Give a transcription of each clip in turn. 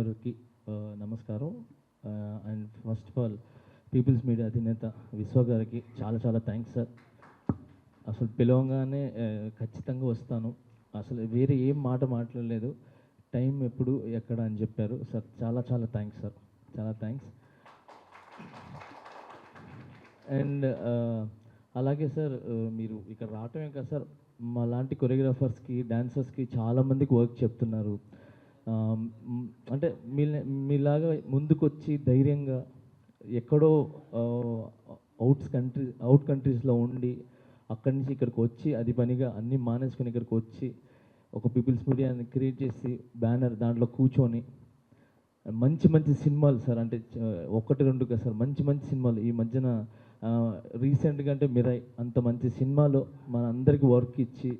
మెంబర్కి నమస్కారం. And first of all peoples media అధినేత విశ్వ గారికి చాలా చాలా థ్యాంక్స్ సార్. అసలు పిలవగానే ఖచ్చితంగా వస్తాను, అసలు వేరే ఏం మాట మాట్లాడలేదు, టైం ఎప్పుడు ఎక్కడ అని చెప్పారు సార్. చాలా చాలా థ్యాంక్స్ సార్, చాలా థ్యాంక్స్. అండ్ అలాగే సార్, మీరు ఇక్కడ రావటమే కదా సార్, మా లాంటి కొరియోగ్రాఫర్స్కి డాన్సర్స్కి చాలామందికి వర్క్ చెప్తున్నారు. అంటే మీలాగా ముందుకొచ్చి ధైర్యంగా ఎక్కడో అవుట్ కంట్రీస్లో ఉండి అక్కడి నుంచి ఇక్కడికి వచ్చి అది పనిగా అన్నీ మానేసుకొని ఇక్కడికి వచ్చి ఒక పీపుల్స్ మీడియాని క్రియేట్ చేసి బ్యానర్ దాంట్లో కూర్చొని మంచి మంచి సినిమాలు సార్, అంటే ఒకటి రెండు కదా సార్, మంచి మంచి సినిమాలు ఈ మధ్యన రీసెంట్గా అంటే మిరాయ్ అంత మంచి సినిమాలో మన అందరికీ వర్క్ ఇచ్చి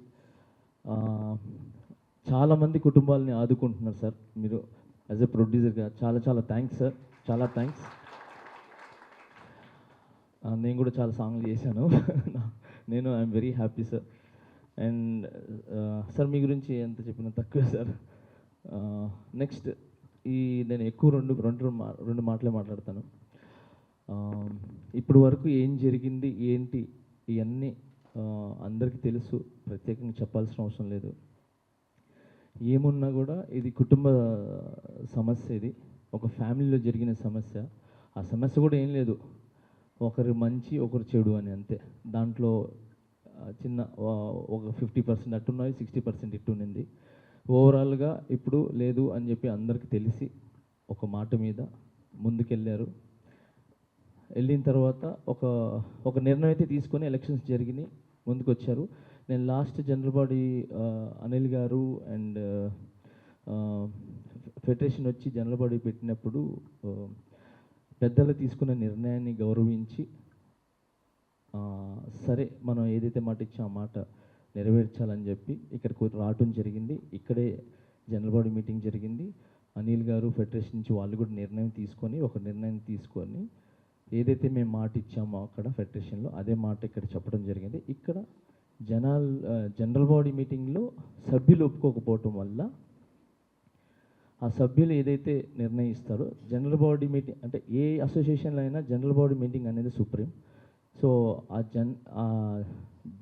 చాలామంది కుటుంబాలని ఆదుకుంటున్నారు సార్ మీరు యాజ్ ఎ ప్రొడ్యూసర్గా. చాలా చాలా థ్యాంక్స్ సార్, చాలా థ్యాంక్స్. నేను కూడా చాలా సాంగ్లు చేశాను నేను I'm very happy sir. And sir మీ గురించి ఎంత చెప్పినా తక్కువే సార్. నెక్స్ట్ నేను ఎక్కువ రెండు మాటలే మాట్లాడతాను. ఇప్పుడు వరకు ఏం జరిగింది ఏంటి ఇవన్నీ అందరికీ తెలుసు, ప్రత్యేకంగా చెప్పాల్సిన అవసరం లేదు. ఏమున్నా కూడా ఇది కుటుంబ సమస్య, ఇది ఒక ఫ్యామిలీలో జరిగిన సమస్య. ఆ సమస్య కూడా ఏం లేదు, ఒకరు మంచి ఒకరు చెడు అని అంతే. దాంట్లో చిన్న ఒక 50% అట్టున్నది, 60% ఇట్టునింది. ఓవరాల్గా ఇప్పుడు లేదు అని చెప్పి అందరికీ తెలిసి ఒక మాట మీద ముందుకెళ్ళారు. వెళ్ళిన తర్వాత ఒక నిర్ణయం అయితే తీసుకొని ఎలక్షన్స్ జరిగినాయి, ముందుకు వచ్చారు. నేను లాస్ట్ జనరల్ బాడీ అనిల్ గారు అండ్ ఫెడరేషన్ వచ్చి జనరల్ బాడీ పెట్టినప్పుడు పెద్దలు తీసుకున్న నిర్ణయాన్ని గౌరవించి సరే మనం ఏదైతే మాట ఇచ్చా ఆ మాట నెరవేర్చాలని చెప్పి ఇక్కడికి రావటం జరిగింది. ఇక్కడే జనరల్ బాడీ మీటింగ్ జరిగింది. అనిల్ గారు ఫెడరేషన్ నుంచి వాళ్ళు కూడా నిర్ణయం తీసుకొని ఏదైతే మేము మాట ఇచ్చామో అక్కడ ఫెడరేషన్లో అదే మాట ఇక్కడ చెప్పడం జరిగింది. ఇక్కడ జనరల్ బాడీ మీటింగ్లో సభ్యులు ఒప్పుకోకపోవటం వల్ల ఆ సభ్యులు ఏదైతే నిర్ణయిస్తారో జనరల్ బాడీ మీటింగ్, అంటే ఏ అసోసియేషన్లో అయినా జనరల్ బాడీ మీటింగ్ అనేది సుప్రీం. సో ఆ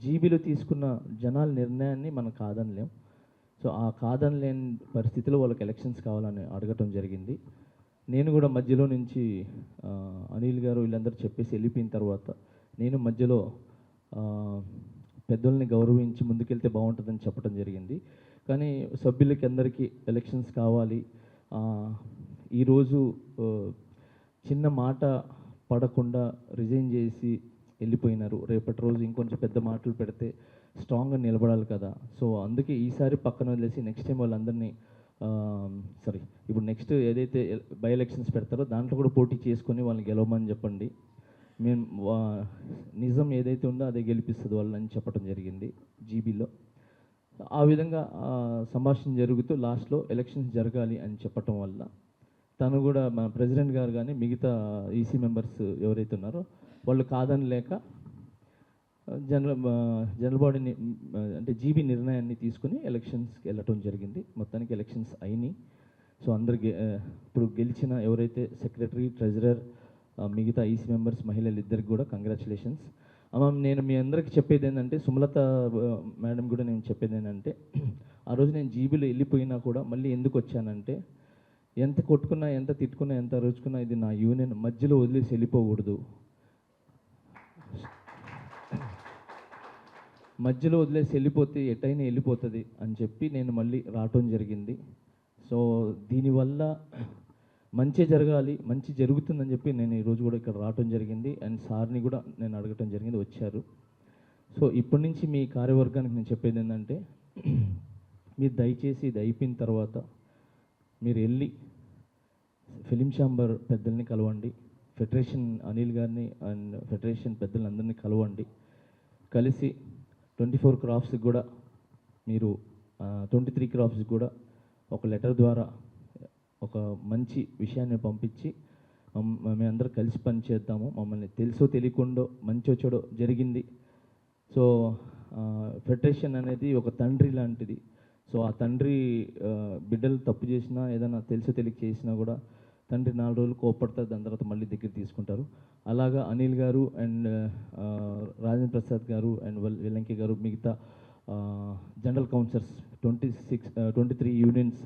జీబీలో తీసుకున్న జనాల నిర్ణయాన్ని మనం కాదనలేం. సో ఆ కాదనలేని పరిస్థితిలో వాళ్ళకి ఎలక్షన్స్ కావాలని అడగటం జరిగింది. నేను కూడా మధ్యలో నుంచి అనిల్ గారు వీళ్ళందరూ చెప్పేసి వెళ్ళిపోయిన తర్వాత నేను మధ్యలో పెద్దల్ని గౌరవించి ముందుకెళ్తే బాగుంటుందని చెప్పడం జరిగింది. కానీ సభ్యులకి అందరికీ ఎలక్షన్స్ కావాలి, ఈరోజు చిన్న మాట పడకుండా రిజైన్ చేసి వెళ్ళిపోయినారు. రేపటి రోజు ఇంకొంచెం పెద్ద మాటలు పెడితే స్ట్రాంగ్గా నిలబడాలి కదా. సో అందుకే ఈసారి పక్కన వదిలేసి నెక్స్ట్ టైం వాళ్ళందరినీ ఇప్పుడు నెక్స్ట్ ఏదైతే బై ఎలక్షన్స్ పెడతారో దాంట్లో కూడా పోటీ చేసుకొని వాళ్ళని గెలవమని చెప్పండి. మేము నిజం ఏదైతే ఉందో అదే గెలిపిస్తుంది వాళ్ళని చెప్పడం జరిగింది జీబీలో. ఆ విధంగా సంభాషణ జరుగుతూ లాస్ట్లో ఎలక్షన్స్ జరగాలి అని చెప్పటం వల్ల తను కూడా మన ప్రెసిడెంట్ గారు కానీ మిగతా ఈసీ మెంబర్స్ ఎవరైతే ఉన్నారో వాళ్ళు కాదని లేక జనరల్ బాడీని అంటే జీబీ నిర్ణయాన్ని తీసుకుని ఎలక్షన్స్కి వెళ్ళటం జరిగింది. మొత్తానికి ఎలక్షన్స్ అయినాయి. సో అందరికి ఇప్పుడు గెలిచిన ఎవరైతే సెక్రటరీ, ట్రెజరర్, మిగతా ఈసీ మెంబర్స్, మహిళలు ఇద్దరికి కూడా కంగ్రాచులేషన్స్. నేను మీ అందరికీ చెప్పేది ఏంటంటే, సుమలత మేడం కూడా నేను చెప్పేది ఏంటంటే, ఆ రోజు నేను జీబీలో వెళ్ళిపోయినా కూడా మళ్ళీ ఎందుకు వచ్చానంటే, ఎంత కొట్టుకున్నా, ఎంత తిట్టుకున్నా, ఎంత అరుచుకున్నా ఇది నా యూనియన్, మధ్యలో వదిలేసి వెళ్ళిపోకూడదు, మధ్యలో వదిలేసి వెళ్ళిపోతే ఎటైనా వెళ్ళిపోతుంది అని చెప్పి నేను మళ్ళీ రావటం జరిగింది. సో దీనివల్ల మంచి జరగాలి, మంచి జరుగుతుందని చెప్పి నేను ఈరోజు కూడా ఇక్కడ రావటం జరిగింది. అండ్ సార్ని కూడా నేను అడగటం జరిగింది, వచ్చారు. సో ఇప్పటి నుంచి మీ కార్యవర్గానికి నేను చెప్పేది ఏంటంటే, మీరు దయచేసి ఇది అయిపోయిన తర్వాత మీరు వెళ్ళి ఫిలిం ఛాంబర్ పెద్దల్ని కలవండి, ఫెడరేషన్ అనిల్ గారిని అండ్ ఫెడరేషన్ పెద్దలందరినీ కలవండి. కలిసి 24 క్రాఫ్ట్స్కి కూడా మీరు 23 క్రాఫ్ట్స్కి కూడా ఒక లెటర్ ద్వారా ఒక మంచి విషయాన్ని పంపించి మేమందరం కలిసి పని చేద్దాము. మమ్మల్ని తెలుసో తెలియకుండా మంచో చెడో జరిగింది. సో ఫెడరేషన్ అనేది ఒక తండ్రి లాంటిది. సో ఆ తండ్రి బిడ్డలు తప్పు చేసినా ఏదైనా తెలిసి తెలియక చేసినా కూడా తండ్రి 4 రోజులు కోప్పడతారు, దాని తర్వాత మళ్ళీ దగ్గర తీసుకుంటారు. అలాగా అనిల్ గారు అండ్ రాజేంద్ర ప్రసాద్ గారు అండ్ వెల్లంకి గారు మిగతా జనరల్ కౌన్సిలర్స్ 23 యూనియన్స్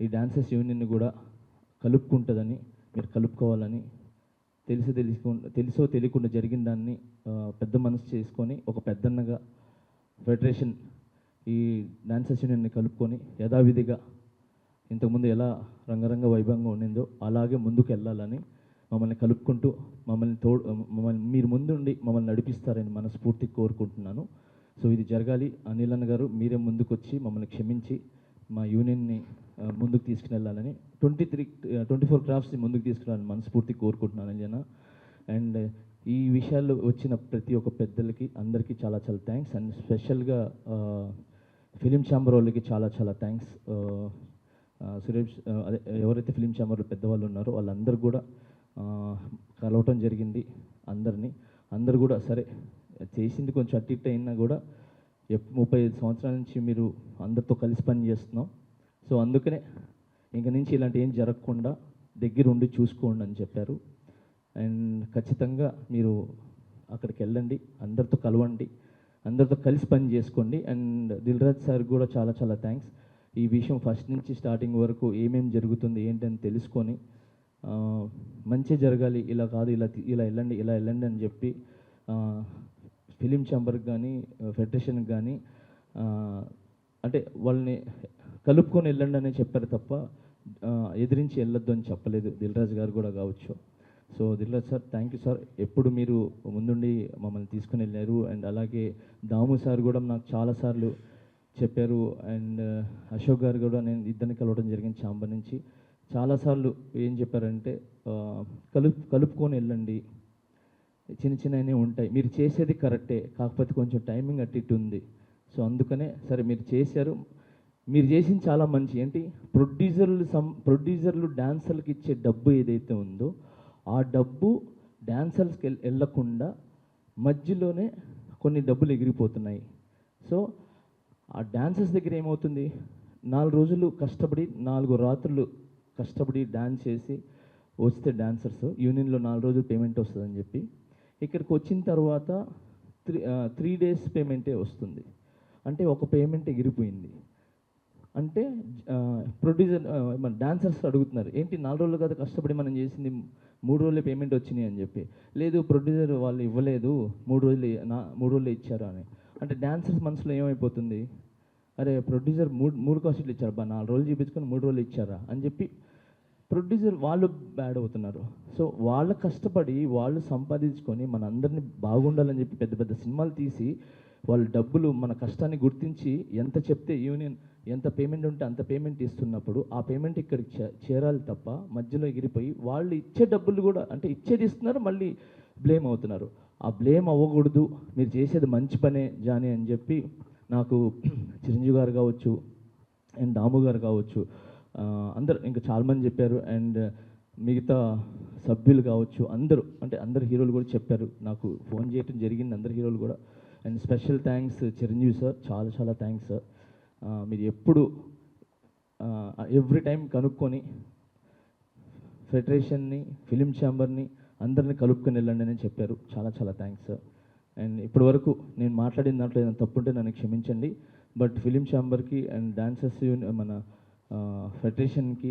ఈ డాన్సర్స్ యూనియన్ని కూడా కలుపుకుంటుందని, మీరు కలుపుకోవాలని, తెలుసో తెలియకుండా జరిగిన దాన్ని పెద్ద మనసు చేసుకొని ఒక పెద్దన్నగా ఫెడరేషన్ ఈ డాన్సర్స్ యూనియన్ని కలుపుకొని యథావిధిగా ఇంతకుముందు ఎలా రంగరంగ వైభవంగా ఉండిందో అలాగే ముందుకు వెళ్ళాలని, మమ్మల్ని కలుపుకుంటూ మమ్మల్ని మీరు ముందుండి మమ్మల్ని నడిపిస్తారని మనస్ఫూర్తిగా కోరుకుంటున్నాను. సో ఇది జరగాలి. అనిల్ అన్న గారు మీరే ముందుకు వచ్చి మమ్మల్ని క్షమించి మా యూనియన్ని ముందుకు తీసుకుని 24 క్రాఫ్ట్స్ని ముందుకు తీసుకురావాలని మనస్ఫూర్తిగా కోరుకుంటున్నాను అంజన. అండ్ ఈ విషయాల్లో వచ్చిన ప్రతి ఒక్క పెద్దలకి అందరికీ చాలా చాలా థ్యాంక్స్. అండ్ స్పెషల్గా ఫిలిం ఛాంబర్ వాళ్ళకి చాలా చాలా థ్యాంక్స్. సురేష్ అదే ఎవరైతే ఫిలిం ఛాంబర్లో పెద్దవాళ్ళు ఉన్నారో వాళ్ళందరూ కూడా కలవటం జరిగింది. అందరు కూడా సరే చేసింది కొంచెం అటు ఇటు అయినా కూడా 35 సంవత్సరాల నుంచి మీరు అందరితో కలిసి పని చేస్తున్నాం. సో అందుకనే ఇంక నుంచి ఇలాంటి ఏం జరగకుండా దగ్గరుండి చూసుకోండి అని చెప్పారు. అండ్ ఖచ్చితంగా మీరు అక్కడికి వెళ్ళండి, అందరితో కలవండి, అందరితో కలిసి పని చేసుకోండి. అండ్ దిల్రాజ్ సార్ కూడా చాలా చాలా థ్యాంక్స్. ఈ విషయం ఫస్ట్ నుంచి స్టార్టింగ్ వరకు ఏమేమి జరుగుతుంది ఏంటని తెలుసుకొని మంచి జరగాలి, ఇలా కాదు ఇలా వెళ్ళండి అని చెప్పి ఫిలిం ఛాంబర్కి కానీ ఫెడరేషన్కి కానీ అంటే వాళ్ళని కలుపుకొని వెళ్ళండి అనే చెప్పారు తప్ప ఎదిరించి వెళ్ళొద్దు అని చెప్పలేదు. దిల్రాజ్ గారు కూడా కావచ్చు. So Dilraj sir thank you sir, ఎప్పుడు మీరు ముందుండి మమ్మల్ని తీసుకుని వెళ్ళారు. అండ్ అలాగే దాము సార్ కూడా నాకు చాలాసార్లు చెప్పారు. అండ్ అశోక్ గారు కూడా నేను ఇద్దరిని కలవడం జరిగింది ఛాంబర్ నుంచి. చాలాసార్లు ఏం చెప్పారంటే కలుపుకొని వెళ్ళండి, చిన్నవి ఉంటాయి, మీరు చేసేది కరెక్టే, కాకపోతే కొంచెం టైమింగ్ అటు ఇటు ఉంది. సో అందుకనే సరే మీరు చేశారు, మీరు చేసింది చాలా మంచి. ఏంటి ప్రొడ్యూసర్లు డాన్సర్లకు ఇచ్చే డబ్బు ఏదైతే ఉందో ఆ డబ్బు డాన్సర్స్కి వెళ్ళకుండా మధ్యలోనే కొన్ని డబ్బులు ఎగిరిపోతున్నాయి. సో ఆ డాన్సర్స్ దగ్గర ఏమవుతుంది, 4 రోజులు కష్టపడి 4 రాత్రులు కష్టపడి డాన్స్ చేసి వస్తే డాన్సర్స్ యూనియన్లో 4 రోజులు పేమెంట్ వస్తుందని చెప్పి ఇక్కడికి వచ్చిన తర్వాత 3 days పేమెంటే వస్తుంది. అంటే ఒక పేమెంట్ ఎగిరిపోయింది. అంటే ప్రొడ్యూసర్ మన డాన్సర్స్ అడుగుతున్నారు, ఏంటి 4 రోజులు కదా కష్టపడి మనం చేసింది, 3 రోజులే పేమెంట్ వచ్చినాయి అని చెప్పి. లేదు ప్రొడ్యూసర్ వాళ్ళు ఇవ్వలేదు, 3 రోజులే ఇచ్చారు అని. అంటే డాన్సర్స్ మనసులో ఏమైపోతుంది, అరే ప్రొడ్యూసర్ మూడు కాస్ట్లు ఇచ్చారు, 4 రోజులు చూపించుకొని 3 రోజులు ఇచ్చారా అని చెప్పి ప్రొడ్యూసర్ వాళ్ళు బ్యాడ్ అవుతున్నారు. సో వాళ్ళు కష్టపడి వాళ్ళు సంపాదించుకొని మనందరినీ బాగుండాలని చెప్పి పెద్ద పెద్ద సినిమాలు తీసి వాళ్ళ డబ్బులు మన కష్టాన్ని గుర్తించి ఎంత చెప్తే యూనియన్ ఎంత పేమెంట్ ఉంటే అంత పేమెంట్ ఇస్తున్నప్పుడు ఆ పేమెంట్ ఇక్కడికి చేరాలి తప్ప మధ్యలో ఎగిరిపోయి వాళ్ళు ఇచ్చే డబ్బులు కూడా అంటే ఇచ్చేది ఇస్తున్నారు, మళ్ళీ బ్లేమ్ అవుతున్నారు. ఆ బ్లేమ్ అవ్వకూడదు, మీరు చేసేది మంచి పనే జానీ అని చెప్పి నాకు చిరంజీవి గారు కావచ్చు అండ్ దాము గారు కావచ్చు అందరు ఇంకా చాలామంది చెప్పారు. అండ్ మిగతా సభ్యులు కావచ్చు అందరు హీరోలు కూడా చెప్పారు, నాకు ఫోన్ చేయడం జరిగింది అందరు హీరోలు కూడా. And special thanks Chiranjeevi sir, చాలా చాలా థ్యాంక్స్ సార్. మీరు ఎప్పుడు ఎవ్రీ టైం కనుక్కొని ఫెడరేషన్ని ఫిలిం ఛాంబర్ని అందరినీ కలుపుకొని వెళ్ళండి అని చెప్పారు. చాలా చాలా థ్యాంక్స్ సార్. అండ్ ఇప్పటి వరకు నేను మాట్లాడిన దాంట్లో ఏదైనా తప్పుంటే నన్ను క్షమించండి. బట్ ఫిలిం ఛాంబర్కి అండ్ డాన్సర్స్ మన ఫెడరేషన్కి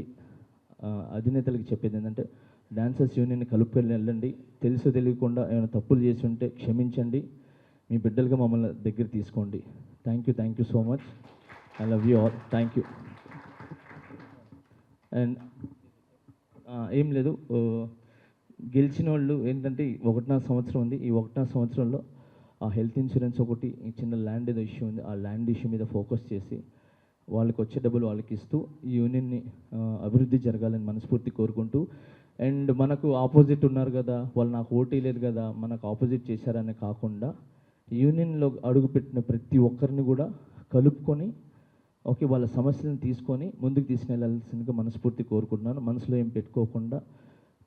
అధినేతలకి చెప్పేది ఏంటంటే డాన్సర్స్ యూనియన్ని కలుపుకొని వెళ్ళండి, తెలుసో తెలియకుండా ఏమైనా తప్పులు చేసి ఉంటే క్షమించండి, మీ బిడ్డలుగా మమ్మల్ని దగ్గర తీసుకోండి. Thank you so much. I love you all. Thank you. And ఏం లేదు, గెలిచిన వాళ్ళు ఏంటంటే 1.5 సంవత్సరం ఉంది. ఈ 1.5 సంవత్సరంలో ఆ హెల్త్ ఇన్సూరెన్స్ ఒకటి చిన్న ల్యాండ్ ఏదో ఇష్యూ ఉంది, ఆ ల్యాండ్ ఇష్యూ మీద ఫోకస్ చేసి వాళ్ళకి వచ్చే డబ్బులు వాళ్ళకి ఇస్తూ ఈ యూనియన్ని అభివృద్ధి జరగాలని మనస్ఫూర్తి కోరుకుంటూ, అండ్ మనకు ఆపోజిట్ ఉన్నారు కదా వాళ్ళు నాకు ఓటీ లేదు కదా మనకు ఆపోజిట్ చేశారని కాకుండా యూనియన్లో అడుగుపెట్టిన ప్రతి ఒక్కరిని కూడా కలుపుకొని ఓకే వాళ్ళ సమస్యలను తీసుకొని ముందుకు తీసుకెళ్లాల్సిందిగా మనస్ఫూర్తి కోరుకుంటున్నాను. మనసులో ఏం పెట్టుకోకుండా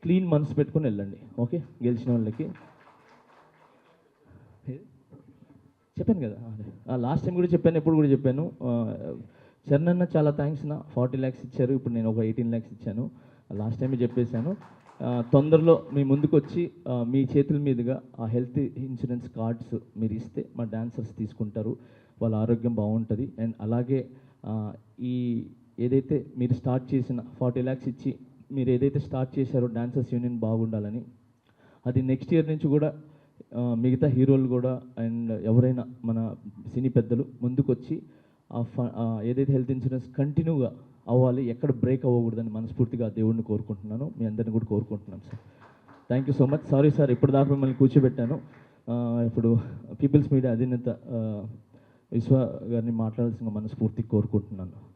క్లీన్ మనసు పెట్టుకొని వెళ్ళండి. ఓకే, గెలిచిన వాళ్ళకి చెప్పాను కదా, లాస్ట్ టైం కూడా చెప్పాను, ఎప్పుడు కూడా చెప్పాను, చరణ్ అన్న చాలా థ్యాంక్స్ నా 40 lakhs ఇచ్చారు, ఇప్పుడు నేను ఒక 18 lakhs ఇచ్చాను. లాస్ట్ టైమే చెప్పేశాను. తొందరలో మీ ముందుకు వచ్చి మీ చేతుల మీదుగా ఆ హెల్త్ ఇన్సూరెన్స్ కార్డ్స్ మీరు ఇస్తే మా డాన్సర్స్ తీసుకుంటారు, వాళ్ళ ఆరోగ్యం బాగుంటుంది. అండ్ అలాగే ఈ ఏదైతే మీరు స్టార్ట్ చేసిన 40 lakhs ఇచ్చి మీరు ఏదైతే స్టార్ట్ చేశారో డాన్సర్స్ యూనియన్ బాగుండాలని, అది నెక్స్ట్ ఇయర్ నుంచి కూడా మిగతా హీరోలు కూడా అండ్ ఎవరైనా మన సినీ పెద్దలు ముందుకొచ్చి ఏదైతే హెల్త్ ఇన్సూరెన్స్ కంటిన్యూగా అవ్వాలి, ఎక్కడ బ్రేక్ అవ్వకూడదని మనస్ఫూర్తిగా దేవుడిని కోరుకుంటున్నాను, మీ అందరిని కూడా కోరుకుంటున్నాను sir. Thank you so much. Sorry sir ఇప్పుడు దాకా మిమ్మల్ని కూర్చోబెట్టాను. ఇప్పుడు పీపుల్స్ మీడియా అధినేత విశ్వ గారిని మాట్లాడాల్సిన మనస్ఫూర్తిగా కోరుకుంటున్నాను.